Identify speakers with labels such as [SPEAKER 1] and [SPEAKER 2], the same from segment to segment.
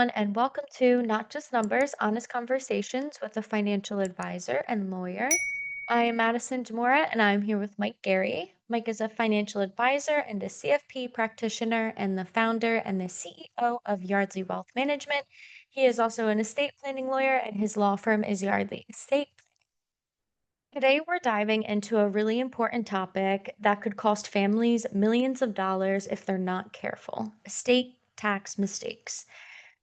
[SPEAKER 1] everyone, and welcome to Not Just Numbers, Honest Conversations with a Financial Advisor and Lawyer. I am Madison Demora, and I'm here with Mike Gary. Mike is a financial advisor and a CFP practitioner and the founder and the CEO of Yardley Wealth Management. He is also an estate planning lawyer, and his law firm is Yardley Estate. Today, we're diving into a really important topic that could cost families millions of dollars if they're not careful: estate tax mistakes.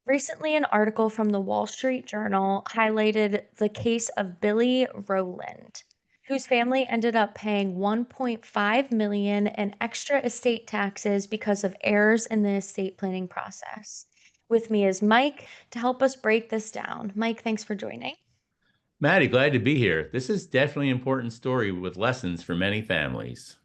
[SPEAKER 1] Recently, an article from the Wall Street Journal highlighted the case of Billy Rowland, whose family ended up paying 1.5 million in extra estate taxes because of errors in the estate planning process. With me is Mike to help us break this down. Mike, thanks for joining.
[SPEAKER 2] Maddie, glad to be here. This is definitely an important story with lessons for many families.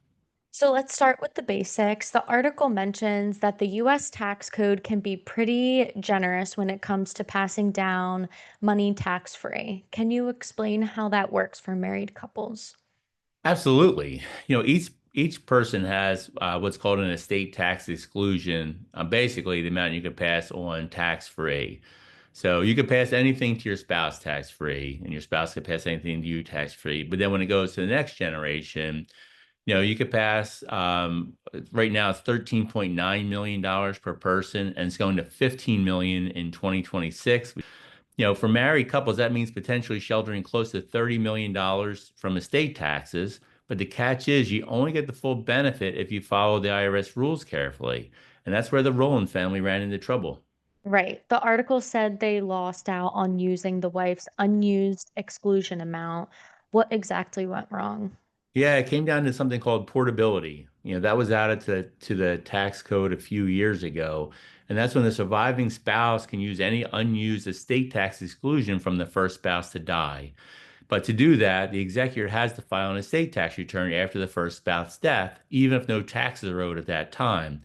[SPEAKER 1] So let's start with the basics. The article mentions that the US tax code can be pretty generous when it comes to passing down money tax free. Can you explain how that works for married couples?
[SPEAKER 2] Absolutely. Each person has what's called an estate tax exclusion, basically the amount you can pass on tax free. So you could pass anything to your spouse tax free, and your spouse could pass anything to you tax free. But then when it goes to the next generation, you could pass, right now it's $13.9 million per person, and it's going to 15 million in 2026. For married couples, that means potentially sheltering close to $30 million from estate taxes. But the catch is you only get the full benefit if you follow the IRS rules carefully. And that's where the Rowland family ran into trouble.
[SPEAKER 1] Right. The article said they lost out on using the wife's unused exclusion amount. What exactly went wrong?
[SPEAKER 2] Yeah, it came down to something called portability. That was added to the tax code a few years ago. And that's when the surviving spouse can use any unused estate tax exclusion from the first spouse to die. But to do that, the executor has to file an estate tax return after the first spouse's death, even if no taxes are owed at that time.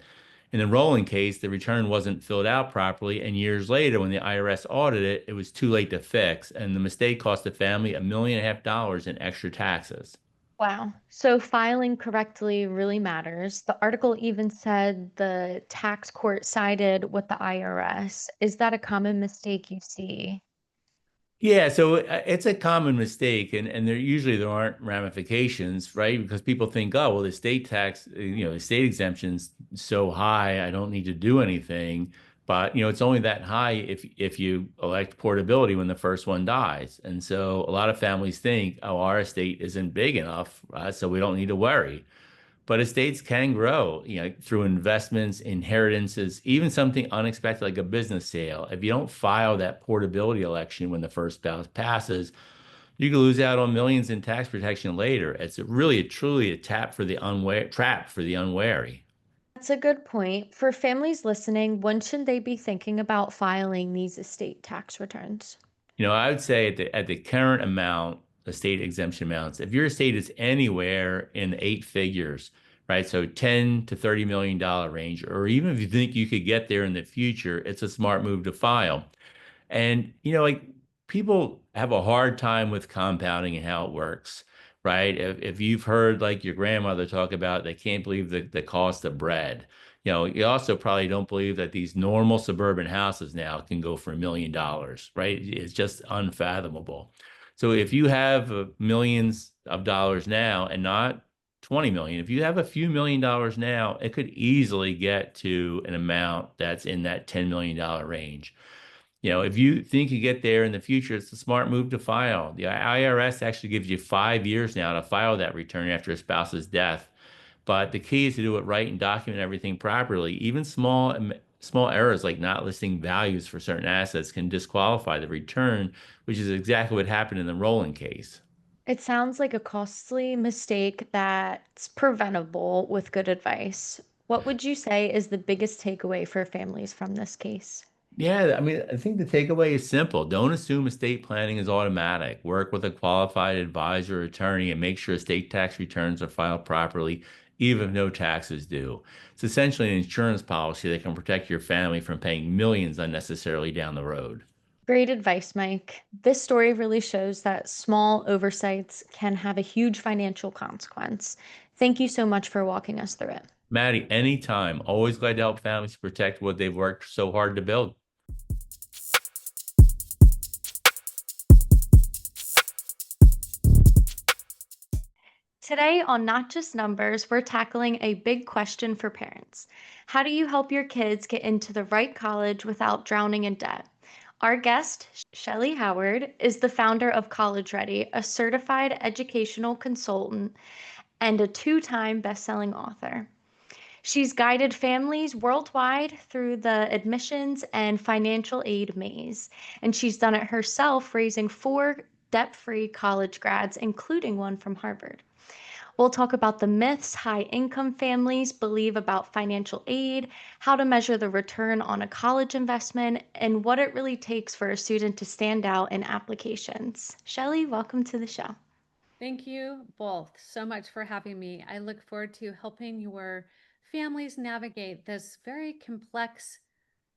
[SPEAKER 2] In the Rowland case, the return wasn't filled out properly, and years later, when the IRS audited it, it was too late to fix, and the mistake cost the family $1.5 million in extra taxes.
[SPEAKER 1] Wow. So filing correctly really matters. The article even said the tax court sided with the IRS. Is that a common mistake you see?
[SPEAKER 2] Yeah, so it's a common mistake, and there aren't ramifications, right? Because people think, oh, well, the state tax, the state exemption's so high, I don't need to do anything. But it's only that high if you elect portability when the first one dies. And so a lot of families think, oh, our estate isn't big enough, so we don't need to worry. But estates can grow, through investments, inheritances, even something unexpected like a business sale. If you don't file that portability election when the first spouse passes, you can lose out on millions in tax protection later. It's really, truly a trap for the unwary.
[SPEAKER 1] That's a good point. For families listening, when should they be thinking about filing these estate tax returns?
[SPEAKER 2] I would say at the current amount, the state exemption amounts, if your estate is anywhere in the eight figures, right? So 10 to $30 million range, or even if you think you could get there in the future, it's a smart move to file. And, like people have a hard time with compounding and how it works, right? If you've heard like your grandmother talk about, they can't believe the cost of bread. You also probably don't believe that these normal suburban houses now can go for $1 million, right? It's just unfathomable. So if you have millions of dollars now and not 20 million, if you have a few $1 million now, it could easily get to an amount that's in that $10 million range. If you think you get there in the future, it's a smart move to file. The IRS actually gives you 5 years now to file that return after a spouse's death. But the key is to do it right and document everything properly. Even small errors like not listing values for certain assets can disqualify the return, which is exactly what happened in the Rowland case.
[SPEAKER 1] It sounds like a costly mistake that's preventable with good advice. What would you say is the biggest takeaway for families from this case?
[SPEAKER 2] Yeah, I mean, I think the takeaway is simple. Don't assume estate planning is automatic. Work with a qualified advisor or attorney and make sure estate tax returns are filed properly, even if no taxes due. It's essentially an insurance policy that can protect your family from paying millions unnecessarily down the road.
[SPEAKER 1] Great advice, Mike. This story really shows that small oversights can have a huge financial consequence. Thank you so much for walking us through it.
[SPEAKER 2] Maddie, anytime. Always glad to help families protect what they've worked so hard to build.
[SPEAKER 1] Today, on Not Just Numbers, we're tackling a big question for parents. How do you help your kids get into the right college without drowning in debt? Our guest, Shellee Howard, is the founder of College Ready, a certified educational consultant and a two-time best-selling author. She's guided families worldwide through the admissions and financial aid maze, and she's done it herself, raising four debt-free college grads, including one from Harvard. We'll talk about the myths high income families believe about financial aid, how to measure the return on a college investment, and what it really takes for a student to stand out in applications. Shellee, welcome to the show.
[SPEAKER 3] Thank you both so much for having me. I look forward to helping your families navigate this very complex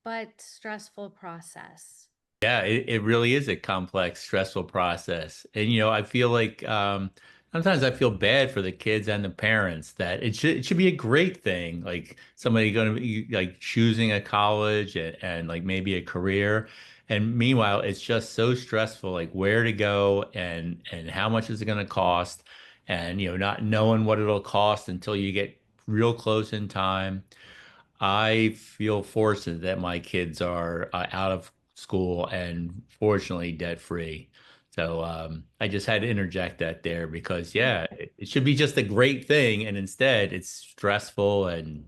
[SPEAKER 3] but stressful process.
[SPEAKER 2] Yeah, it really is a complex, stressful process. And I feel like sometimes I feel bad for the kids and the parents that it should be a great thing, like somebody going to be like choosing a college and like maybe a career. And meanwhile, it's just so stressful, like where to go and how much is it going to cost, and not knowing what it'll cost until you get real close in time. I feel fortunate that my kids are out of school and fortunately debt free. So I just had to interject that there because, yeah, it should be just a great thing. And instead, it's stressful and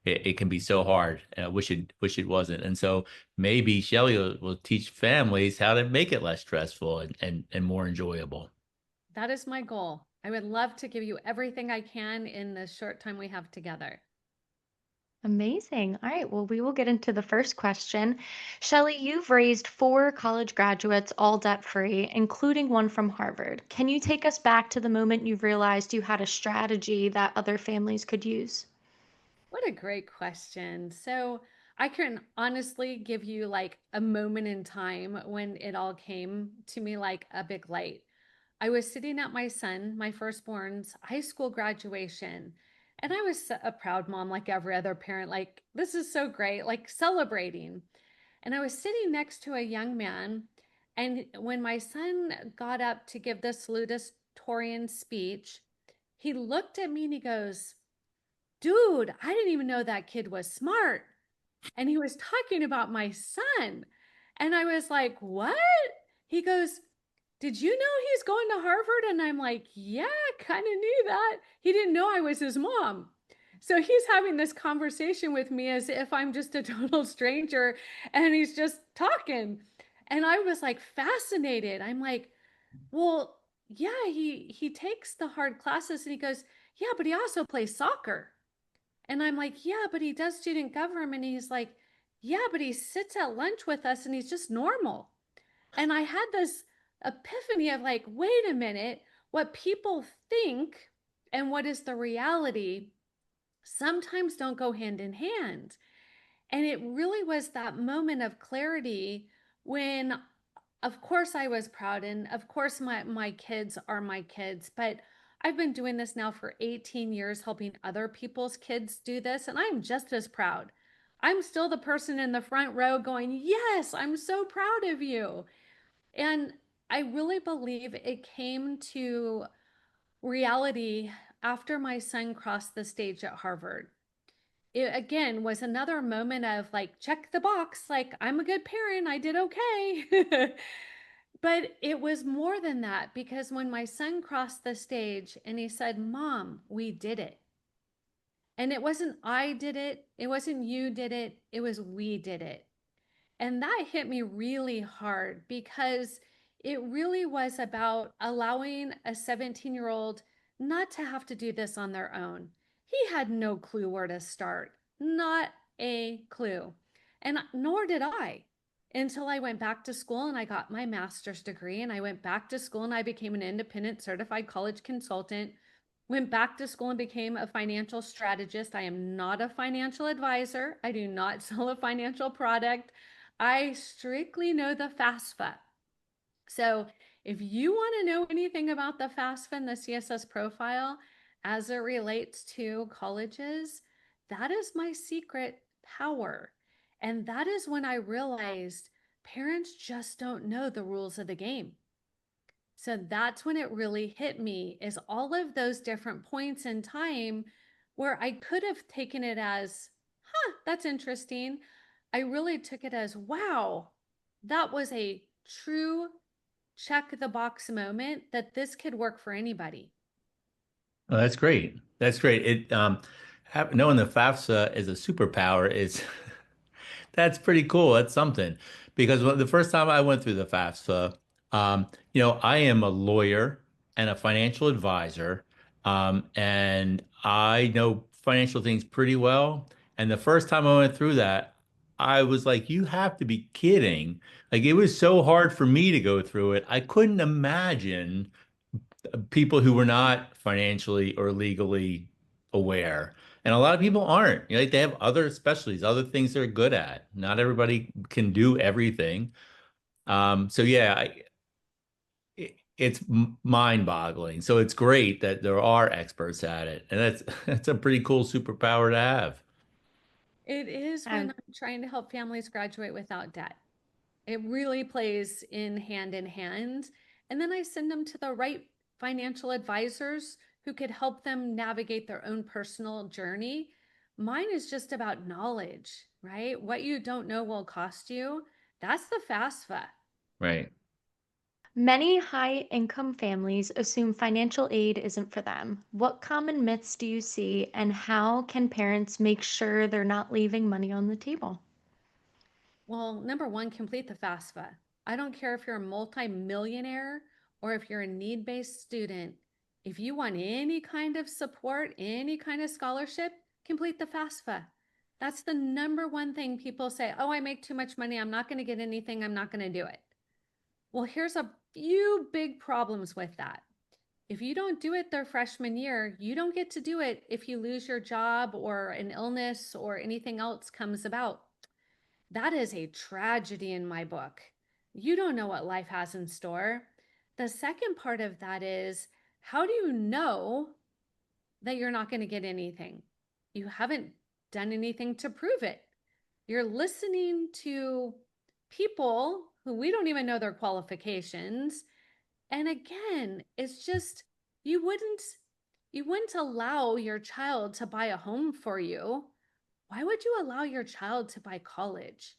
[SPEAKER 2] it can be so hard. And I wish it wasn't. And so maybe Shellee will teach families how to make it less stressful and more enjoyable.
[SPEAKER 3] That is my goal. I would love to give you everything I can in the short time we have together.
[SPEAKER 1] Amazing. All right, well, we will get into the first question. Shellee, you've raised four college graduates, all debt-free, including one from Harvard. Can you take us back to the moment you realized you had a strategy that other families could use?
[SPEAKER 3] What a great question. So, I can honestly give you like a moment in time when it all came to me like a big light. I was sitting at my son, my firstborn's high school graduation, and I was a proud mom, like every other parent, like, this is so great, like celebrating. And I was sitting next to a young man. And when my son got up to give the salutatorian speech, he looked at me and he goes, "Dude, I didn't even know that kid was smart." And he was talking about my son. And I was like, "What?" He goes, "Did you know he's going to Harvard?" And I'm like, "Yeah, kind of knew that." He didn't know I was his mom. So he's having this conversation with me as if I'm just a total stranger and he's just talking. And I was like fascinated. I'm like, "Well, yeah, he takes the hard classes." And he goes, "Yeah, but he also plays soccer." And I'm like, "Yeah, but he does student government." And he's like, "Yeah, but he sits at lunch with us and he's just normal." And I had this epiphany of like, wait a minute, what people think and what is the reality sometimes don't go hand in hand. And it really was that moment of clarity when, of course, I was proud. And of course, my kids are my kids. But I've been doing this now for 18 years, helping other people's kids do this. And I'm just as proud. I'm still the person in the front row going, "Yes, I'm so proud of you." And I really believe it came to reality after my son crossed the stage at Harvard. It again was another moment of like, check the box, like, I'm a good parent, I did okay. But it was more than that because when my son crossed the stage and he said, "Mom, we did it." And it wasn't I did it, it wasn't you did it was we did it. And that hit me really hard because it really was about allowing a 17-year-old not to have to do this on their own. He had no clue where to start, not a clue. And nor did I until I went back to school and I got my master's degree. And I went back to school and I became an independent certified college consultant. Went back to school and became a financial strategist. I am not a financial advisor. I do not sell a financial product. I strictly know the FAFSA. So if you want to know anything about the FAFSA and the CSS profile as it relates to colleges, that is my secret power. And that is when I realized parents just don't know the rules of the game. So that's when it really hit me, is all of those different points in time where I could have taken it as, huh, that's interesting. I really took it as, wow, that was a true check the box moment that this could work for anybody.
[SPEAKER 2] Oh, that's great. That's great. Knowing the FAFSA is a superpower is that's pretty cool. That's something. Because the first time I went through the FAFSA, I am a lawyer and a financial advisor, and I know financial things pretty well. And the first time I went through that, I was like, you have to be kidding. Like, it was so hard for me to go through it. I couldn't imagine people who were not financially or legally aware. And a lot of people aren't. Like, they have other specialties, other things they're good at. Not everybody can do everything. So yeah, it's mind-boggling. So it's great that there are experts at it, and that's a pretty cool superpower to have.
[SPEAKER 3] It is when
[SPEAKER 1] Um,
[SPEAKER 3] I'm trying to help families graduate without debt. It really plays in hand. And then I send them to the right financial advisors who could help them navigate their own personal journey. Mine is just about knowledge, right? What you don't know will cost you. That's the FAFSA.
[SPEAKER 2] Right.
[SPEAKER 1] Many high-income families assume financial aid isn't for them. What common myths do you see, and how can parents make sure they're not leaving money on the table?
[SPEAKER 3] Well, number one, complete the FAFSA. I don't care if you're a multimillionaire or if you're a need-based student. If you want any kind of support, any kind of scholarship, complete the FAFSA. That's the number one thing people say. Oh, I make too much money. I'm not going to get anything. I'm not going to do it. Well, here's a few big problems with that. If you don't do it their freshman year, you don't get to do it if you lose your job or an illness or anything else comes about. That is a tragedy in my book. You don't know what life has in store. The second part of that is, how do you know that you're not going to get anything? You haven't done anything to prove it. You're listening to people who we don't even know their qualifications. And again, it's just, you wouldn't you wouldn't allow your child to buy a home for you. Why would you allow your child to buy college?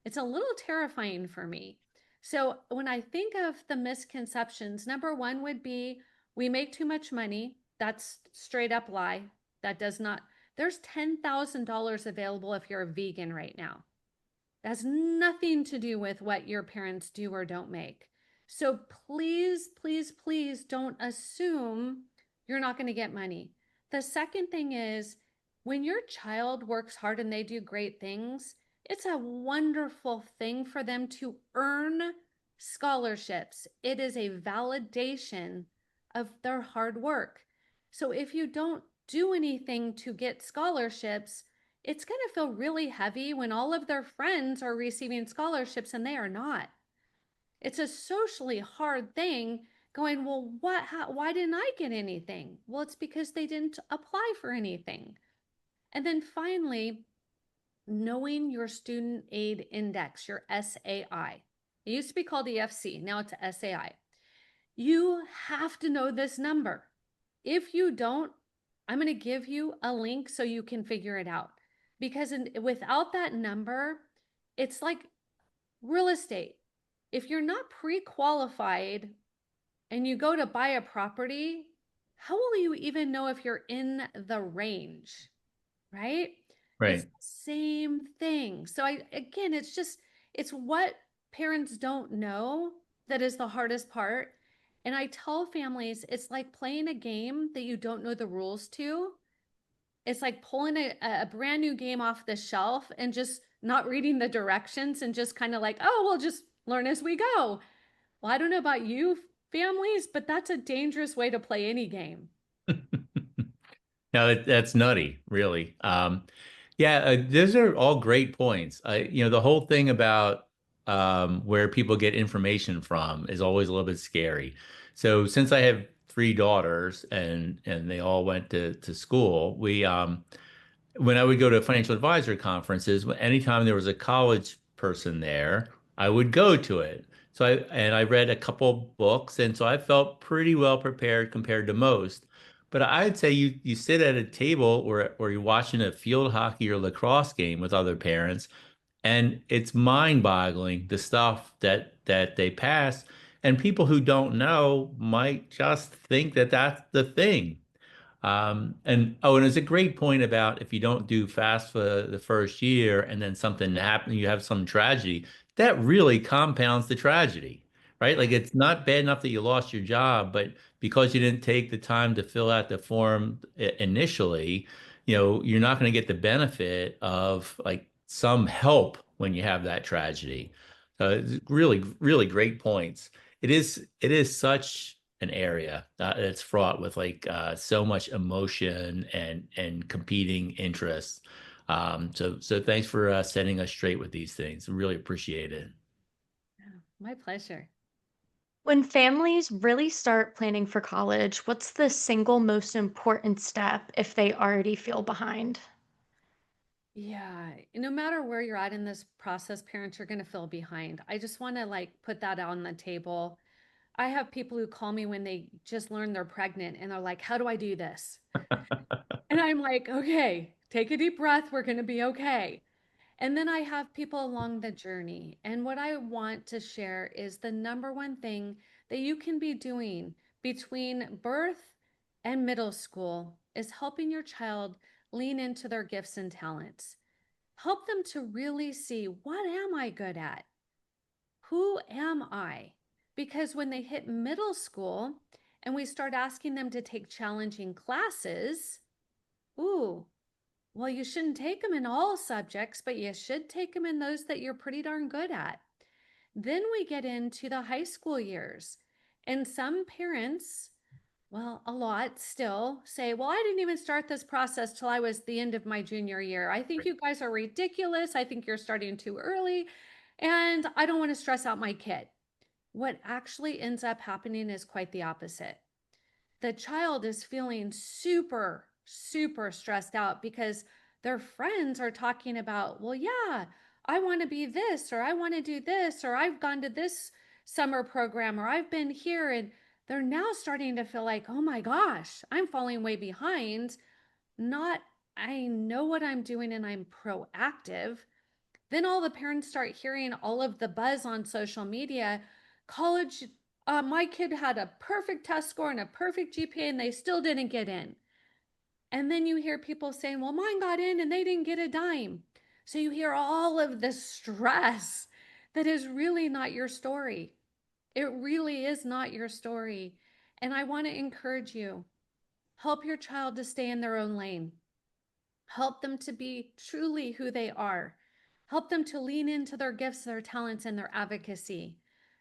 [SPEAKER 3] It's a little terrifying for me. So when I think of the misconceptions, number one would be, we make too much money. That's straight up lie. That does not, there's $10,000 available if you're a vegan right now. That has nothing to do with what your parents do or don't make. So please, please, please don't assume you're not going to get money. The second thing is, when your child works hard and they do great things, it's a wonderful thing for them to earn scholarships. It is a validation of their hard work. So if you don't do anything to get scholarships, it's going to feel really heavy when all of their friends are receiving scholarships and they are not. It's a socially hard thing going, well, why didn't I get anything? Well, it's because they didn't apply for anything. And then finally, knowing your student aid index, your SAI. It used to be called EFC, now it's SAI. You have to know this number. If you don't, I'm going to give you a link so you can figure it out. Because without that number, it's like real estate. If you're not pre-qualified and you go to buy a property, how will you even know if you're in the range, right? It's
[SPEAKER 2] Right.
[SPEAKER 3] the same thing. So again, it's what parents don't know that is the hardest part. And I tell families, it's like playing a game that you don't know the rules to. It's like pulling a brand new game off the shelf and just not reading the directions and just kind of like, oh, we'll just learn as we go. Well, I don't know about you families, but that's a dangerous way to play any game.
[SPEAKER 2] No, that's nutty, really. Yeah, those are all great points. The whole thing about where people get information from is always a little bit scary. So since I have three daughters and they all went to school, we when I would go to financial advisor conferences, anytime there was a college person there, I would go to it. I read a couple books, and so I felt pretty well prepared compared to most. But I'd say you sit at a table or you're watching a field hockey or lacrosse game with other parents, and it's mind-boggling the stuff that they pass, and people who don't know might just think that that's the thing. And it's a great point about if you don't do fast for the first year and then something happens, you have some tragedy, that really compounds the tragedy, right? Like it's not bad enough that you lost your job, but because you didn't take the time to fill out the form initially, you're not going to get the benefit of like some help when you have that tragedy. It's really, really great points. It is such an area that's fraught with like so much emotion and competing interests. So thanks for setting us straight with these things. Really appreciate it.
[SPEAKER 3] Yeah, my pleasure.
[SPEAKER 1] When families really start planning for college, what's the single most important step if they already feel behind?
[SPEAKER 3] Yeah, no matter where you're at in this process, parents are going to feel behind. I just want to like put that on the table. I have people who call me when they just learn they're pregnant and they're like, "How do I do this?" And I'm like, "Okay, take a deep breath. We're going to be okay." And then I have people along the journey. And what I want to share is the number one thing that you can be doing between birth and middle school is helping your child lean into their gifts and talents. Help them to really see, what am I good at? Who am I? Because when they hit middle school and we start asking them to take challenging classes, ooh, well, you shouldn't take them in all subjects, but you should take them in those that you're pretty darn good at. Then we get into the high school years. And some parents, well, a lot still say, "Well, I didn't even start this process till I was the end of my junior year. I think you guys are ridiculous. I think you're starting too early. And I don't want to stress out my kid." What actually ends up happening is quite the opposite. The child is feeling super, super stressed out because their friends are talking about, "Well, yeah, I want to be this, or I want to do this, or I've gone to this summer program, or I've been here." And they're now starting to feel like, "Oh my gosh, I'm falling way behind." Not, "I know what I'm doing and I'm proactive." Then all the parents start hearing all of the buzz on social media. College, my kid had a perfect test score and a perfect GPA and they still didn't get in. And then you hear people saying, "Well, mine got in and they didn't get a dime." So you hear all of the stress that is really not your story. It really is not your story. And I want to encourage you, help your child to stay in their own lane. Help them to be truly who they are. Help them to lean into their gifts, their talents, and their advocacy.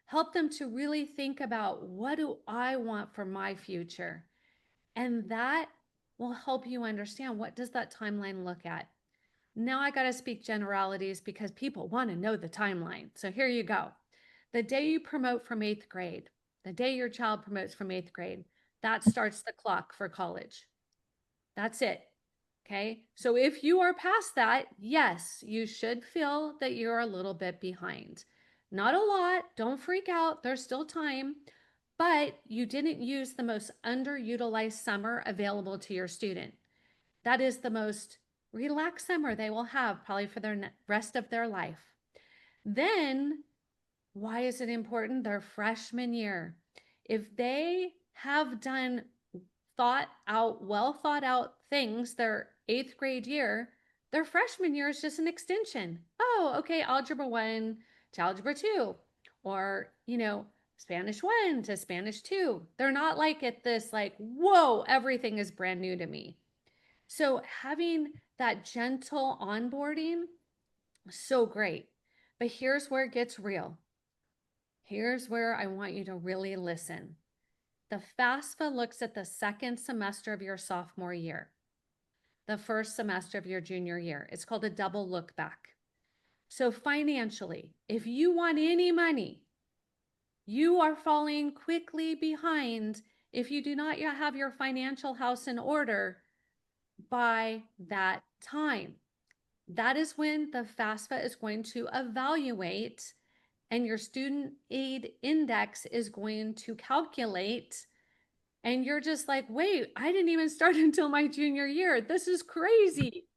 [SPEAKER 3] Help them to really think about, what do I want for my future? And that will help you understand, what does that timeline look at? Now I got to speak generalities because people want to know the timeline. So here you go. The day you promote from 8th grade, the day your child promotes from 8th grade, that starts the clock for college. That's it. Okay. So if you are past that, yes, you should feel that you're a little bit behind. Not a lot. Don't freak out. There's still time, but you didn't use the most underutilized summer available to your student. That is the most relaxed summer they will have probably for the rest of their life. Then, why is it important? Their freshman year. If they have done well thought out things their 8th grade year, their freshman year is just an extension. Oh, okay, algebra 1 to algebra 2, or, Spanish 1 to Spanish 2. They're not like at this, like, whoa, everything is brand new to me. So having that gentle onboarding, so great. But here's where it gets real. Here's where I want you to really listen. The FAFSA looks at the second semester of your sophomore year, the first semester of your junior year. It's called a double look back. So financially, if you want any money, you are falling quickly behind if you do not yet have your financial house in order by that time. That is when the FAFSA is going to evaluate and your student aid index is going to calculate. And you're just like, wait, I didn't even start until my junior year. This is crazy.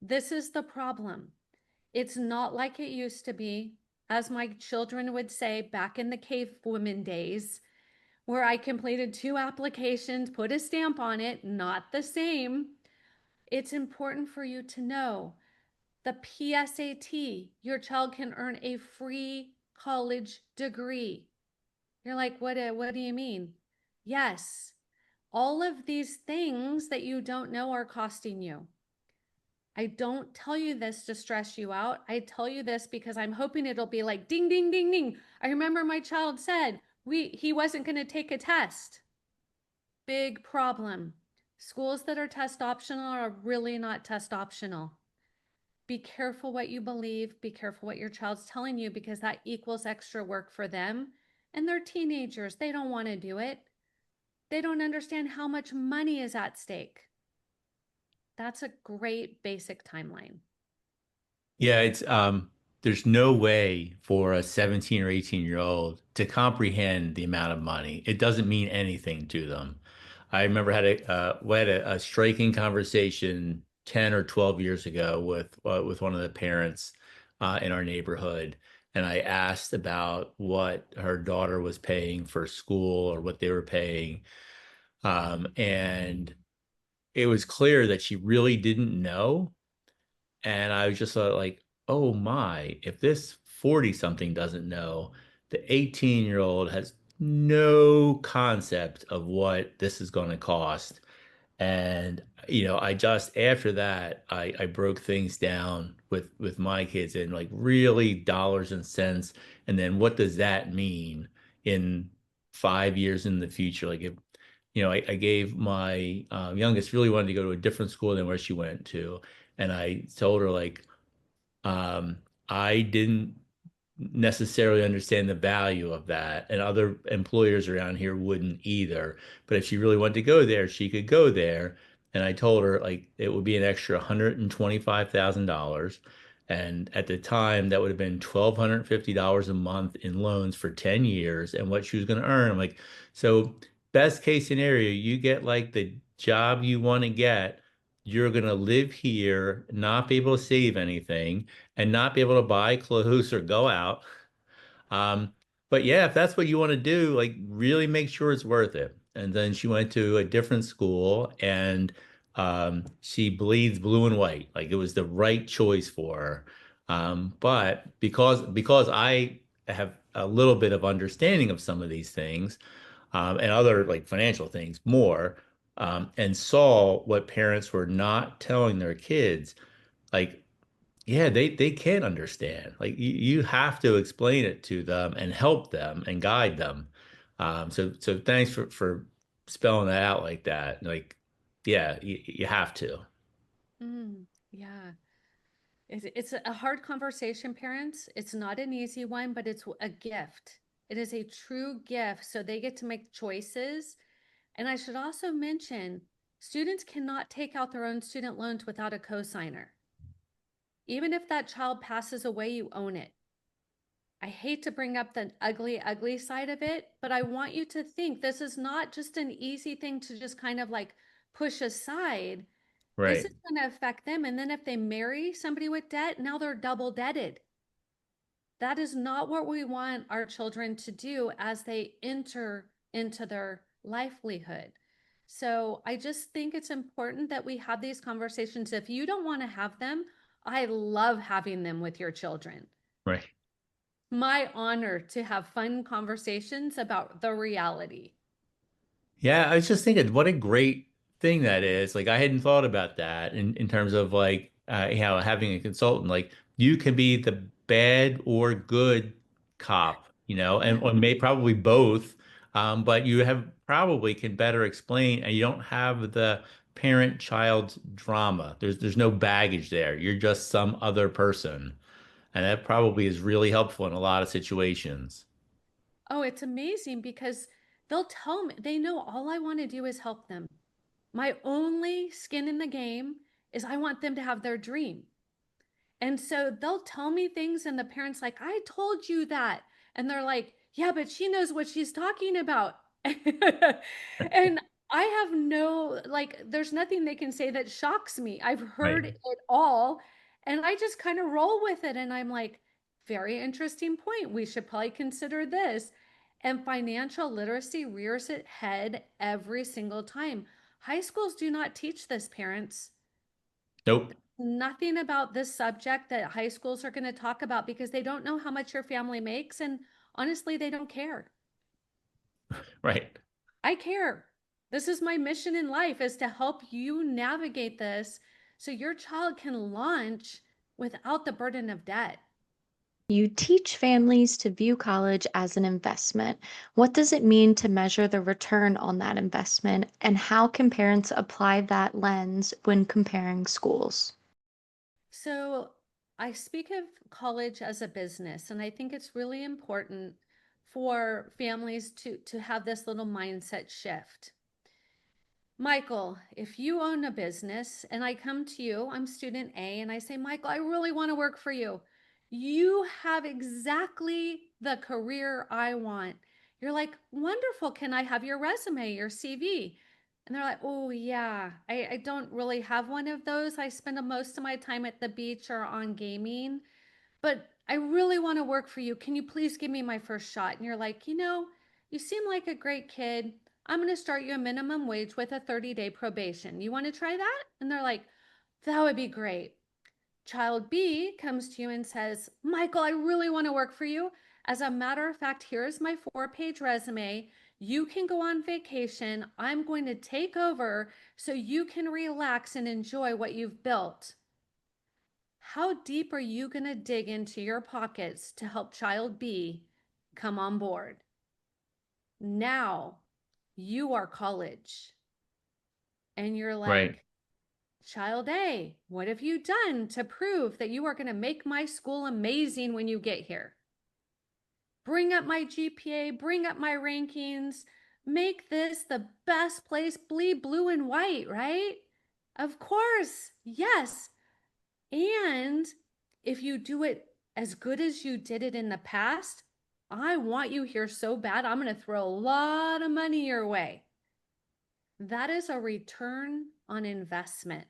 [SPEAKER 3] This is the problem. It's not like it used to be, as my children would say back in the cave women days, where I completed 2 applications, put a stamp on it, not the same. It's important for you to know the PSAT, your child can earn a free college degree. You're like, what do you mean? Yes, all of these things that you don't know are costing you. I don't tell you this to stress you out. I tell you this because I'm hoping it'll be like ding, ding, ding, ding. I remember my child said he wasn't going to take a test. Big problem. Schools that are test optional are really not test optional. Be careful what you believe. Be careful what your child's telling you, because that equals extra work for them. And they're teenagers. They don't want to do it. They don't understand how much money is at stake. That's a great basic timeline.
[SPEAKER 2] Yeah, it's there's no way for a 17 or 18-year-old to comprehend the amount of money. It doesn't mean anything to them. I remember we had a striking conversation 10 or 12 years ago with one of the parents in our neighborhood, and I asked about what her daughter was paying for school or what they were paying. And it was clear that she really didn't know. And I was just like, oh my, if this 40 something doesn't know, the 18-year-old has no concept of what this is going to cost. And, I just, after that, I broke things down with my kids in like really dollars and cents. And then what does that mean in 5 years in the future? Like if, I gave my youngest really wanted to go to a different school than where she went to. And I told her like, I didn't necessarily understand the value of that, and other employers around here wouldn't either. But if she really wanted to go there, she could go there. And I told her like it would be an extra $125,000. And at the time, that would have been $1,250 a month in loans for 10 years. And what she was going to earn, I'm like, so best case scenario, you get like the job you want to get. You're going to live here, not be able to save anything, and not be able to buy clothes or go out. Um, but yeah, if that's what you want to do, like really make sure it's worth it. And then she went to a different school, and she bleeds blue and white. Like it was the right choice for her. But because I have a little bit of understanding of some of these things, and other like financial things more, and saw what parents were not telling their kids, like yeah, they can't understand. Like you have to explain it to them and help them and guide them. So thanks for spelling that out like that. Like, yeah, you have to.
[SPEAKER 3] Yeah. It's a hard conversation, parents. It's not an easy one, but it's a gift. It is a true gift. So they get to make choices. And I should also mention, students cannot take out their own student loans without a cosigner. Even if that child passes away, you own it. I hate to bring up the ugly, ugly side of it, but I want you to think this is not just an easy thing to just kind of like push aside. This
[SPEAKER 2] Right.
[SPEAKER 3] is going to affect them. And then if they marry somebody with debt, now they're double debted. That is not what we want our children to do as they enter into their livelihood. So I just think it's important that we have these conversations. If you don't want to have them, I love having them with your children.
[SPEAKER 2] Right.
[SPEAKER 3] My honor to have fun conversations about the reality.
[SPEAKER 2] Yeah, I was just thinking, what a great thing that is. Like, I hadn't thought about that in terms of like, having a consultant. Like, you can be the bad or good cop, and
[SPEAKER 3] Yeah.
[SPEAKER 2] or may probably both. But you have probably can better explain, and you don't have the parent-child drama. There's no baggage there. You're just some other person, and that probably is really helpful in a lot of situations.
[SPEAKER 3] Oh, it's amazing because they'll tell me, they know all I want to do is help them. My only skin in the game is I want them to have their dream. And so they'll tell me things, and the parents like, I told you that. And they're like, yeah, but she knows what she's talking about. And I have no, like, there's nothing they can say that shocks me. I've heard
[SPEAKER 2] Right.
[SPEAKER 3] it all, and I just kind of roll with it. And I'm like, very interesting point. We should probably consider this. And financial literacy rears its head every single time. High schools do not teach this, parents.
[SPEAKER 2] Nope.
[SPEAKER 3] Nothing about this subject that high schools are going to talk about because they don't know how much your family makes. And honestly, they don't care.
[SPEAKER 2] Right.
[SPEAKER 3] I care. This is my mission in life, is to help you navigate this so your child can launch without the burden of debt.
[SPEAKER 1] You teach families to view college as an investment. What does it mean to measure the return on that investment, and how can parents apply that lens when comparing schools?
[SPEAKER 3] So I speak of college as a business, and I think it's really important for families to have this little mindset shift. Michael, if you own a business and I come to you, I'm student A, and I say, Michael, I really want to work for you. You have exactly the career I want. You're like, wonderful. Can I have your resume, your CV? And they're like, oh, yeah, I don't really have one of those. I spend most of my time at the beach or on gaming, but I really want to work for you. Can you please give me my first shot? And you're like, you seem like a great kid. I'm going to start you a minimum wage with a 30-day probation. You want to try that? And they're like, that would be great. Child B comes to you and says, Michael, I really want to work for you. As a matter of fact, here's my 4-page resume. You can go on vacation. I'm going to take over so you can relax and enjoy what you've built. How deep are you going to dig into your pockets to help child B come on board? Now you are college. And you're
[SPEAKER 2] Right.
[SPEAKER 3] like, child A, what have you done to prove that you are going to make my school amazing when you get here? Bring up my GPA, bring up my rankings, make this the best place, bleed blue and white, right? Of course, yes. And if you do it as good as you did it in the past, I want you here so bad, I'm going to throw a lot of money your way. That is a return on investment.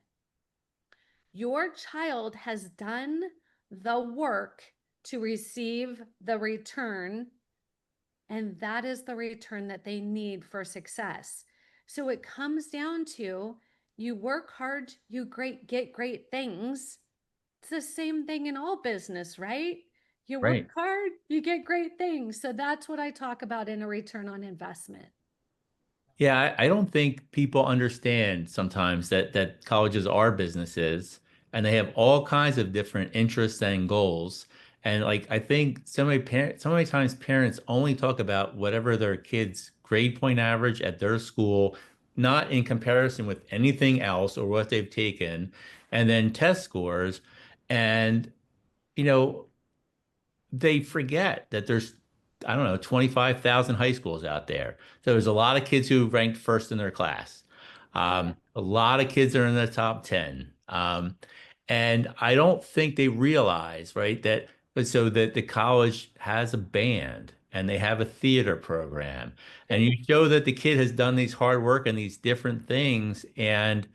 [SPEAKER 3] Your child has done the work to receive the return, and that is the return that they need for success. So it comes down to, you work hard, you get great things. It's the same thing in all business, right? You work
[SPEAKER 2] Right.
[SPEAKER 3] hard, you get great things. So that's what I talk about in a return on investment.
[SPEAKER 2] Yeah, I don't think people understand sometimes that colleges are businesses and they have all kinds of different interests and goals. And like I think so many times parents only talk about whatever their kids' grade point average at their school, not in comparison with anything else or what they've taken, and then test scores. And you know, they forget that there's, I don't know, 25,000 high schools out there. So there's a lot of kids who ranked first in their class.
[SPEAKER 3] Yeah.
[SPEAKER 2] A lot of kids are in the top 10. And I don't think they realize, right, that but so that the college has a band and they have a theater program. And you show that the kid has done these hard work and these different things. And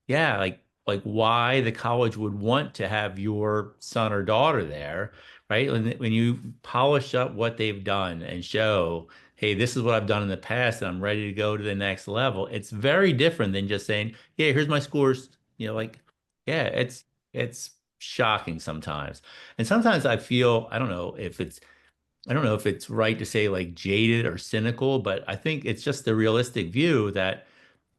[SPEAKER 2] yeah, like why the college would want to have your son or daughter there, right? When you polish up what they've done and show, hey, this is what I've done in the past and I'm ready to go to the next level. It's very different than just saying, yeah, here's my scores. Like, yeah, it's shocking sometimes. And sometimes I don't know if it's right to say like jaded or cynical, but I think it's just the realistic view that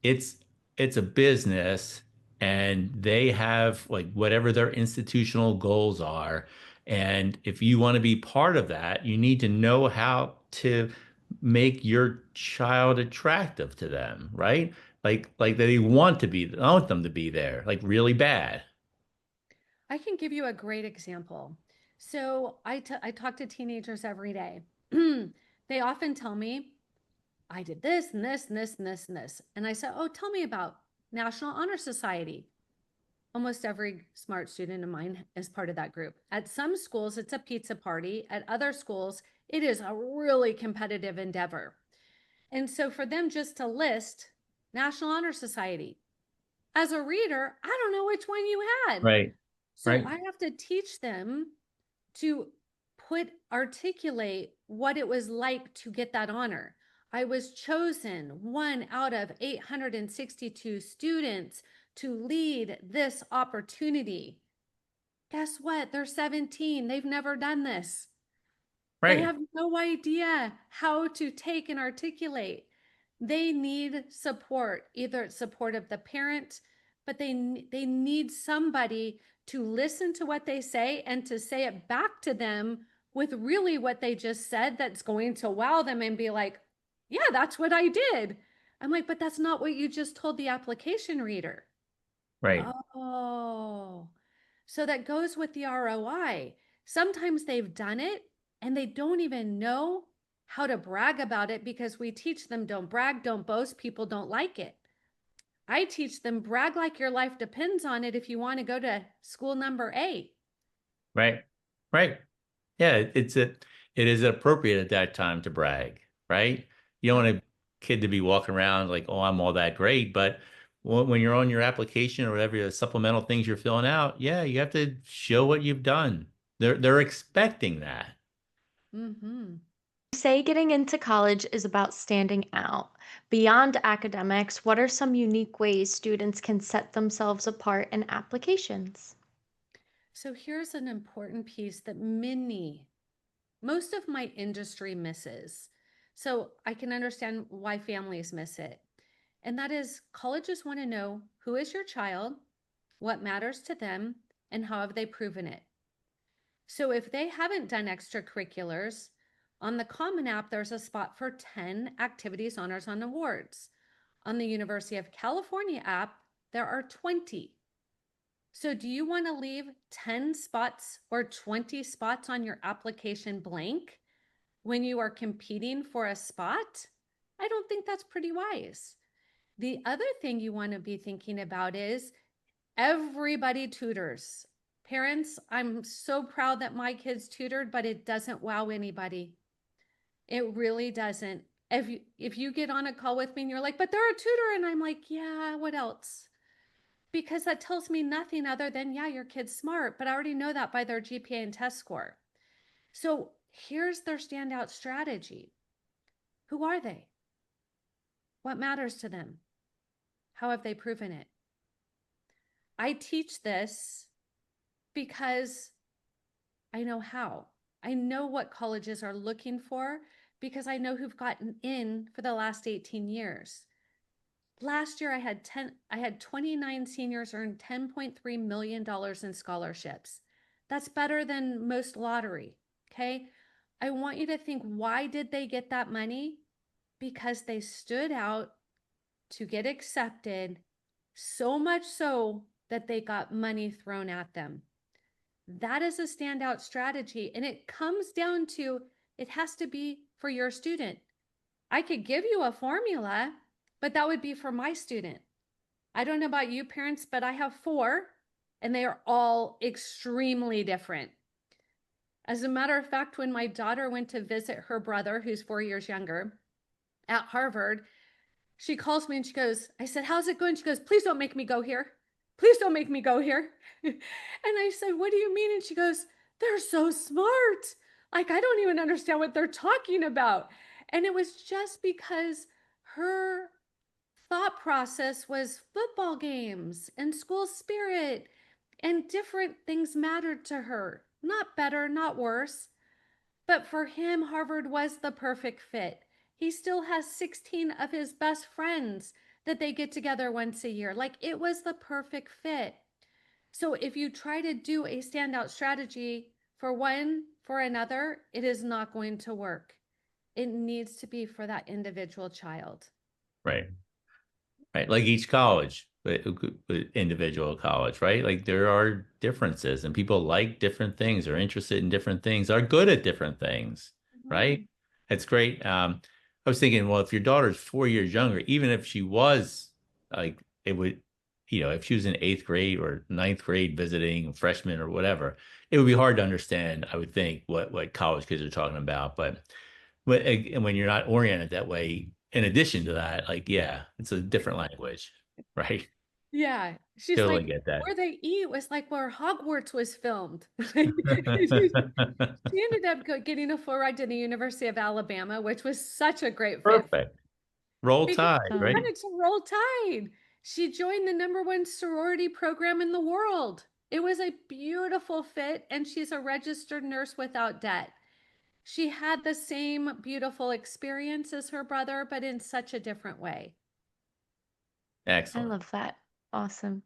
[SPEAKER 2] it's it's a business and they have like whatever their institutional goals are. And if you want to be part of that, you need to know how to make your child attractive to them, right? Like they want them to be there, like really bad.
[SPEAKER 3] I can give you a great example. So I talk to teenagers every day. They often tell me, I did this and this and this and this and this. And I said, oh, tell me about National Honor Society. Almost every smart student of mine is part of that group. At some schools, it's a pizza party. At other schools, it is a really competitive endeavor. And so for them just to list National Honor Society, as a reader, I don't know which one you had.
[SPEAKER 2] Right.
[SPEAKER 3] So
[SPEAKER 2] Right.
[SPEAKER 3] I have to teach them to articulate what it was like to get that honor. I was chosen one out of 862 students to lead this opportunity. Guess what? They're 17. They've never done this. They
[SPEAKER 2] Right.
[SPEAKER 3] have no idea how to take and articulate. They need support, either support of the parent, but they need somebody to listen to what they say and to say it back to them with really what they just said that's going to wow them and be like, yeah, that's what I did. I'm like, but that's not what you just told the application reader.
[SPEAKER 2] Right.
[SPEAKER 3] Oh, so that goes with the ROI. Sometimes they've done it and they don't even know how to brag about it because we teach them don't brag, don't boast, people don't like it. I teach them brag like your life depends on it if you want to go to school number 8.
[SPEAKER 2] Right. Right. Yeah, it is appropriate at that time to brag, right? You don't
[SPEAKER 3] Yep.
[SPEAKER 2] want a kid to be walking around like, oh, I'm all that great. But when you're on your application or whatever the supplemental things you're filling out, yeah, you have to show what you've done. They're expecting that.
[SPEAKER 3] Mm-hmm.
[SPEAKER 1] Say getting into college is about standing out. Beyond academics, what are some unique ways students can set themselves apart in applications?
[SPEAKER 3] So here's an important piece that most of my industry misses. So I can understand why families miss it. And that is colleges want to know who is your child, what matters to them, and how have they proven it. So if they haven't done extracurriculars, on the Common App, there's a spot for 10 activities, honors, and awards. On the University of California app, there are 20. So do you want to leave 10 spots or 20 spots on your application blank when you are competing for a spot? I don't think that's pretty wise. The other thing you want to be thinking about is everybody tutors. Parents, I'm so proud that my kids tutored, but it doesn't wow anybody. It really doesn't. If you get on a call with me and you're like, but they're a tutor, and I'm like, yeah, what else? Because that tells me nothing other than, yeah, your kid's smart, but I already know that by their GPA and test score. So here's their standout strategy. Who are they? What matters to them? How have they proven it? I teach this because I know how. I know what colleges are looking for because I know who've gotten in for the last 18 years. Last year I had 29 seniors earn $10.3 million in scholarships. That's better than most lottery. Okay. I want you to think, why did they get that money? Because they stood out to get accepted, so much so that they got money thrown at them. That is a standout strategy. And it comes down to, it has to be for your student. I could give you a formula, but that would be for my student. I don't know about you parents, but I have 4 and they are all extremely different. As a matter of fact, when my daughter went to visit her brother, who's 4 years younger, at Harvard, she calls me and she goes, I said, how's it going? She goes, please don't make me go here. Please don't make me go here. And I said, what do you mean? And she goes, they're so smart. Like, I don't even understand what they're talking about. And it was just because her thought process was football games and school spirit and different things mattered to her. Not better, not worse. But for him, Harvard was the perfect fit. He still has 16 of his best friends that they get together once a year. Like, it was the perfect fit. So if you try to do a standout strategy for one, for another, it is not going to work. It needs to be for that individual child.
[SPEAKER 2] Right. Right. Like each college, individual college, right? Like there are differences and people like different things, are interested in different things, are good at different things, right?
[SPEAKER 3] Mhm.
[SPEAKER 2] It's great. I was thinking, well, if your daughter's 4 years younger, even if she was like, it would. if she was in eighth grade or ninth grade visiting freshman or whatever, it would be hard to understand, I would think, what college kids are talking about. And when you're not oriented that way, in addition to that, like, yeah, it's a different language, right?
[SPEAKER 3] Yeah. She's
[SPEAKER 2] Totally
[SPEAKER 3] like,
[SPEAKER 2] get that.
[SPEAKER 3] where they eat was like where Hogwarts was filmed. She ended up getting a full ride to the University of Alabama, which was such a great fit
[SPEAKER 2] Perfect. Roll
[SPEAKER 3] because
[SPEAKER 2] Tide,
[SPEAKER 3] she
[SPEAKER 2] right?
[SPEAKER 1] Awesome.
[SPEAKER 3] wanted to roll tide. She joined the #1 sorority program in the world. It was a beautiful fit, and she's a registered nurse without debt. She had the same beautiful experience as her brother, but in such a different way.
[SPEAKER 1] I
[SPEAKER 2] Excellent.
[SPEAKER 1] love that. Awesome.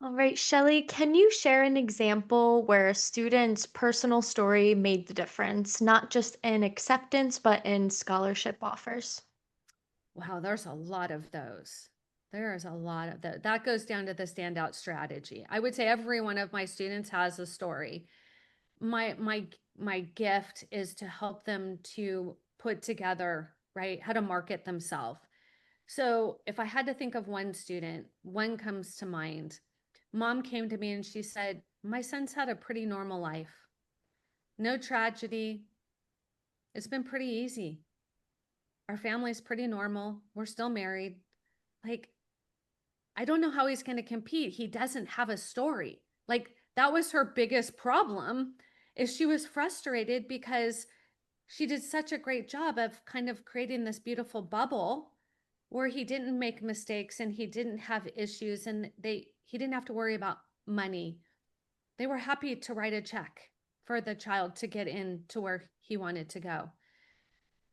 [SPEAKER 1] All right, Shellee, can you share an example where a student's personal story made the difference, not just in acceptance, but in scholarship offers?
[SPEAKER 3] Wow, there's a lot of those. There's a lot of that. That goes down to the standout strategy. I would say every one of my students has a story. My gift is to help them to put together, right, how to market themselves. So if I had to think of one student, one comes to mind. Mom came to me and she said, "My son's had a pretty normal life. No tragedy. It's been pretty easy. Our family's pretty normal. We're still married. Like, I don't know how he's going to compete. He doesn't have a story." Like, that was her biggest problem, is she was frustrated because she did such a great job of kind of creating this beautiful bubble where he didn't make mistakes and he didn't have issues, and he didn't have to worry about money. They were happy to write a check for the child to get in to where he wanted to go.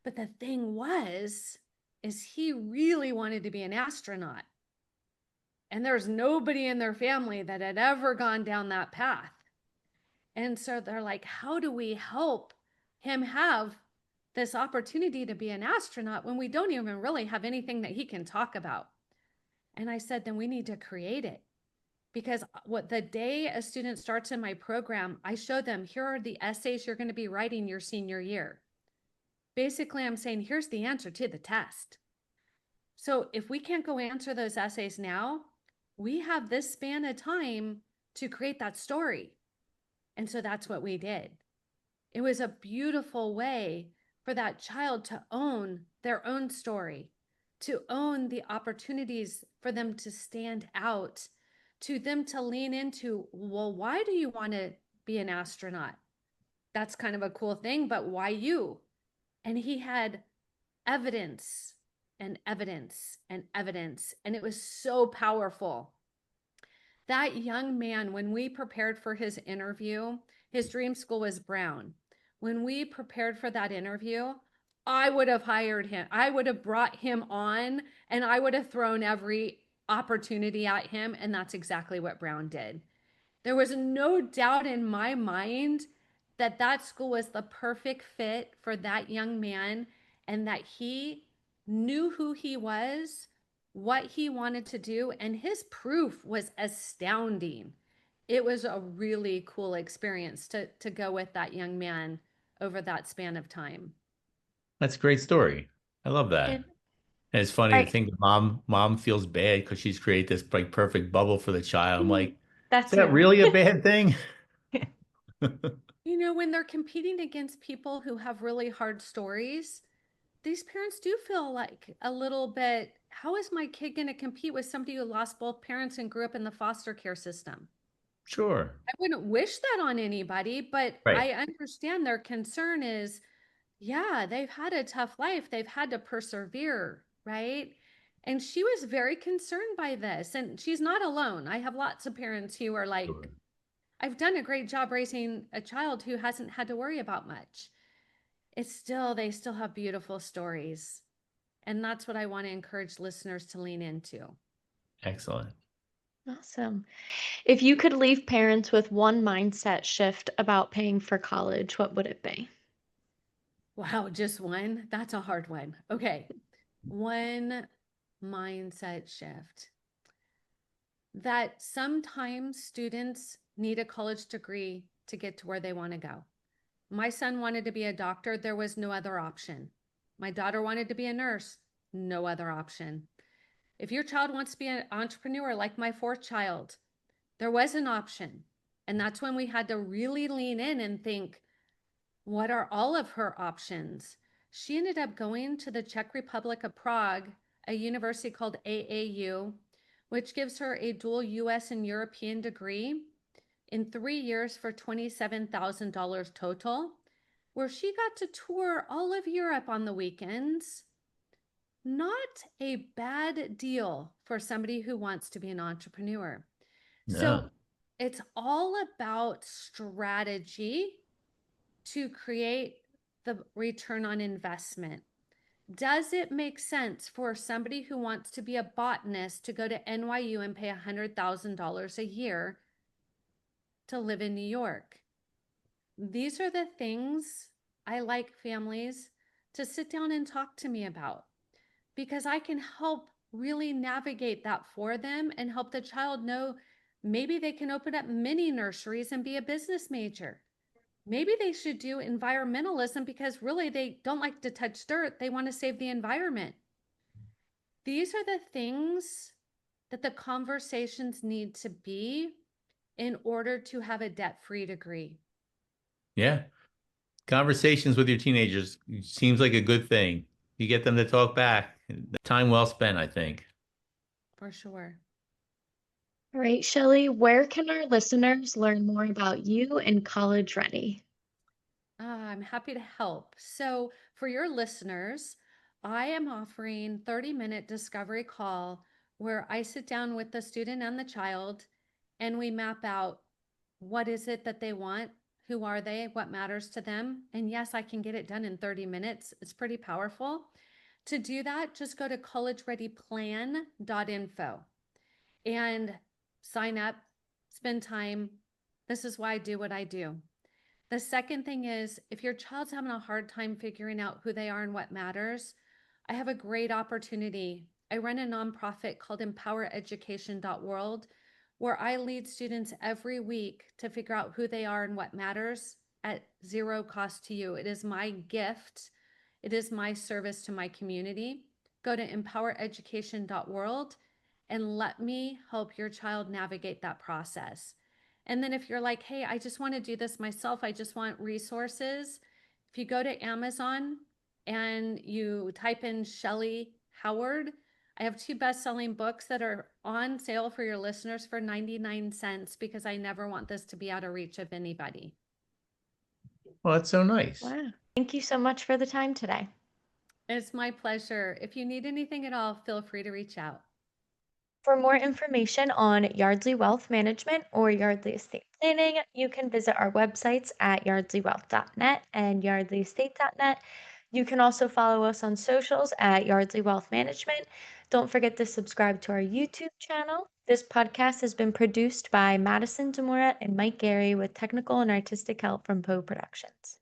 [SPEAKER 3] But the thing was, is he really wanted to be an astronaut. And there's nobody in their family that had ever gone down that path. And so they're like, how do we help him have this opportunity to be an astronaut when we don't even really have anything that he can talk about? And I said, then we need to create it. Because what the day a student starts in my program, I show them, here are the essays you're going to be writing your senior year. Basically, I'm saying, here's the answer to the test. So if we can't go answer those essays now, we have this span of time to create that story. And so that's what we did. It was a beautiful way for that child to own their own story, to own the opportunities for them to stand out, to them to lean into, well, why do you want to be an astronaut? That's kind of a cool thing, but why you? And he had evidence and evidence and evidence, and it was so powerful. That young man, when we prepared for his interview, his dream school was Brown. When we prepared for that interview, I would have hired him. I would have brought him on and I would have thrown every opportunity at him. And that's exactly what Brown did. There was no doubt in my mind that that school was the perfect fit for that young man and that he knew who he was, what he wanted to do, and his proof was astounding. It was a really cool experience to go with that young man over that span of time.
[SPEAKER 2] That's a great story. I love that.
[SPEAKER 1] And
[SPEAKER 2] And it's funny to
[SPEAKER 1] I,
[SPEAKER 2] think that mom feels bad because she's created this like perfect bubble for the child. I'm like,
[SPEAKER 1] that
[SPEAKER 2] is that
[SPEAKER 1] too.
[SPEAKER 2] really a bad thing?
[SPEAKER 3] You know, when they're competing against people who have really hard stories, these parents do feel like a little bit, how is my kid going to compete with somebody who lost both parents and grew up in the foster care system?
[SPEAKER 2] Sure.
[SPEAKER 3] I wouldn't wish that on anybody, but
[SPEAKER 2] Right.
[SPEAKER 3] I understand their concern is, yeah, they've had a tough life. They've had to persevere, right? And she was very concerned by this. And she's not alone. I have lots of parents who are like,
[SPEAKER 2] Sure.
[SPEAKER 3] I've done a great job raising a child who hasn't had to worry about much. They still have beautiful stories. And that's what I want to encourage listeners to lean into.
[SPEAKER 2] Excellent.
[SPEAKER 1] Awesome. If you could leave parents with one mindset shift about paying for college, what would it be?
[SPEAKER 3] Wow, just one? That's a hard one. Okay. One mindset shift, that sometimes students need a college degree to get to where they want to go. My son wanted to be a doctor. There was no other option. My daughter wanted to be a nurse. No other option. If your child wants to be an entrepreneur, like my fourth child, there was an option. And that's when we had to really lean in and think, what are all of her options? She ended up going to the Czech Republic of Prague, a university called AAU, which gives her a dual US and European degree in 3 years for $27,000 total, where she got to tour all of Europe on the weekends. Not a bad deal for somebody who wants to be an entrepreneur. So
[SPEAKER 2] No.
[SPEAKER 3] it's all about strategy to create the return on investment. Does it make sense for somebody who wants to be a botanist to go to NYU and pay $100,000 a year to live in New York? These are the things I like families to sit down and talk to me about, because I can help really navigate that for them and help the child know maybe they can open up mini nurseries and be a business major. Maybe they should do environmentalism because really they don't like to touch dirt. They want to save the environment. These are the things that the conversations need to be in order to have a debt-free degree.
[SPEAKER 2] Yeah. Conversations with your teenagers seems like a good thing. You get them to talk back. Time well spent, I think.
[SPEAKER 3] For sure.
[SPEAKER 1] All right, Shellee, where can our listeners learn more about you and College Ready?
[SPEAKER 3] I'm happy to help. So, for your listeners, I am offering 30-minute discovery call where I sit down with the student and the child and we map out what is it that they want, who are they, what matters to them. And yes, I can get it done in 30 minutes. It's pretty powerful. To do that, just go to collegereadyplan.info and sign up, spend time. This is why I do what I do. The second thing is, if your child's having a hard time figuring out who they are and what matters, I have a great opportunity. I run a nonprofit called empowereducation.world, where I lead students every week to figure out who they are and what matters at zero cost to you. It is my gift. It is my service to my community. Go to empowereducation.world and let me help your child navigate that process. And then if you're like, hey, I just want to do this myself, I just want resources. If you go to Amazon and you type in Shellee Howard, I have 2 best-selling books that are on sale for your listeners for 99 cents because I never want this to be out of reach of anybody.
[SPEAKER 2] Well, that's so nice.
[SPEAKER 1] Wow. Thank you so much for the time today.
[SPEAKER 3] It's my pleasure. If you need anything at all, feel free to reach out.
[SPEAKER 1] For more information on Yardley Wealth Management or Yardley Estate Planning, you can visit our websites at yardleywealth.net and yardleyestate.net. You can also follow us on socials at Yardley Wealth Management. Don't forget to subscribe to our YouTube channel. This podcast has been produced by Madison Demora and Mike Gary with technical and artistic help from Poe Productions.